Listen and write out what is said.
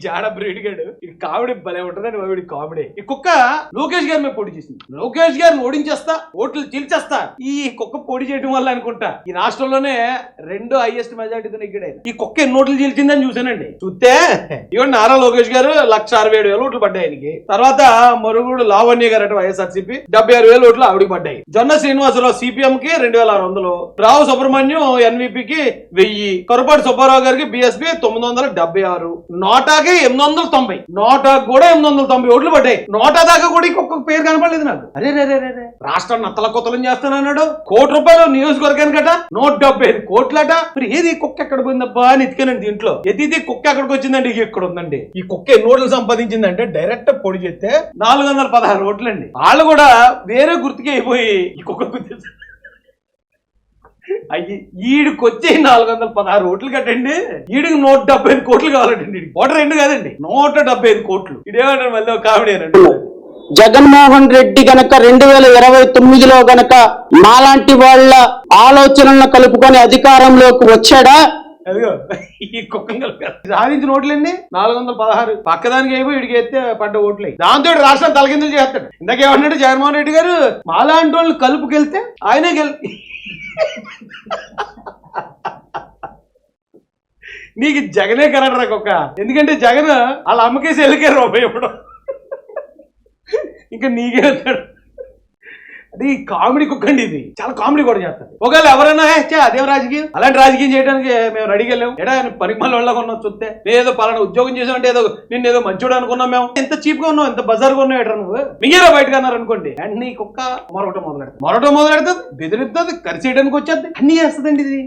జాడ బ్రీడ్ గాడు ఈ కామెడీ భలే ఉంటదండి వాడి కామెడీ. ఈ కుక్క లోకేష్ గారి మీద పోటీ చేసింది. లోకేష్ గారిని ఓడించేస్తా, ఓట్లు చీల్చేస్తా. ఈ కుక్క పోటీ చేయడం వల్ల అనుకుంటా ఈ రాష్ట్రంలోనే రెండో హైయెస్ట్ మెజార్టీతో నెగ్గాడు. ఈ కుక్క ఎన్ని ఓట్లు చీల్చిందని చూసానండి. చూస్తే ఇవ్వండి నారా లోకేష్ గారు 1,67,000 ఓట్లు పడ్డాయి ఆయనకి. తర్వాత మరుగుడు లావణ్య గారు అటు వైఎస్ఆర్సీపీ 76,000 ఓట్లు ఆవిడికి పడ్డాయి. జొన్న శ్రీనివాసరావు సిపిఎం కి 2,600, రావు సుబ్రహ్మణ్యం ఎన్వీపీకి 1000, కొరపాటి సుబ్బారావు గారికి బిఎస్పీ 976, నోటాకి 890, నోటాకు కూడా 890 ఓట్లు పడ్డాయి. నోటా దాకా కూడా ఇంకొక పేరు కనపడలేదు నాకు. అరే రాష్ట్రాన్ని నత్తల కొత్తలం చేస్తానన్నాడు. ₹1,00,00,000 నియోజకవర్గానికట 175 కోట్లట. మరి ఏది కుక్క ఎక్కడ పోయిందబ్బా అని ఎత్తికానండి. దీంట్లో ఎత్తిది కుక్క ఎక్కడికి వచ్చిందండి? ఇక్కడ ఉందండి. ఈ కుక్క ఎన్ని ఓట్లు సంపాదించిందంటే డైరెక్ట్ పొడి చేస్తే 416 ఓట్లండి. వాళ్ళు కూడా వేరే గుర్తుకి అయిపోయి ఈ కుక్క గుర్తు అయ్యి ఈడికొచ్చి 416 ఓట్లు కట్టండి. ఈడికి 175 కోట్లు కావాలండి. ఓటర్ 2 కాదండి, 175 కోట్లు. ఇదేమంటారు మళ్ళీ కామెడీ అనండి. జగన్మోహన్ రెడ్డి గనక 2029లో గనక మాలాంటి వాళ్ళ ఆలోచనలను కలుపుకొని అధికారంలోకి వచ్చాడా? అదిగో ఈ కుక్కలు సాధించిన ఓట్లండి 416. పక్కదానికి అయిపోయి ఇడికి ఎత్తే పడ్డ ఓట్లు. దాంతో రాష్ట్రం తలకిందులు చేస్తాడు. ఇందాకేమన్నాడు జగన్మోహన్ రెడ్డి గారు? మాలాంటి వాళ్ళు కలుపుకెళ్తే ఆయనే నీకు జగనే కరెక్ట్ కుక్క. ఎందుకంటే జగన్ వాళ్ళ అమ్మకేసి వెళ్ళికారు రూపాయి ఎప్పుడు ఇంకా నీకే వెళ్తాడు. అది కామెడీ కుక్క అండి. ఇది చాలా కామెడీ కూడా చేస్తారు. ఒకవేళ ఎవరైనా అదేం రాజకీయం, అలాంటి రాజకీయం చేయడానికి మేము రెడీగా వెళ్ళాము. ఎడా పరిమాణ వాళ్ళగా ఉన్నాం. చూస్తే నేనేదో పలానా ఉద్యోగం చేసామంటే ఏదో నిన్ను ఏదో మంచోడు అనుకున్నాం. మేము ఎంత చీప్ గా ఉన్నాం, ఎంత బజార్గా ఉన్నావు ఎట్రా నువ్వు. మీరేరా బయటకు అన్నారు అనుకోండి, అండ్ నీ కుక్క మొరవటం మొదలెడుతుంది, బెదిరిస్తుంది, కరిచేయడానికి వచ్చేది, అన్ని చేస్తుందండి ఇది.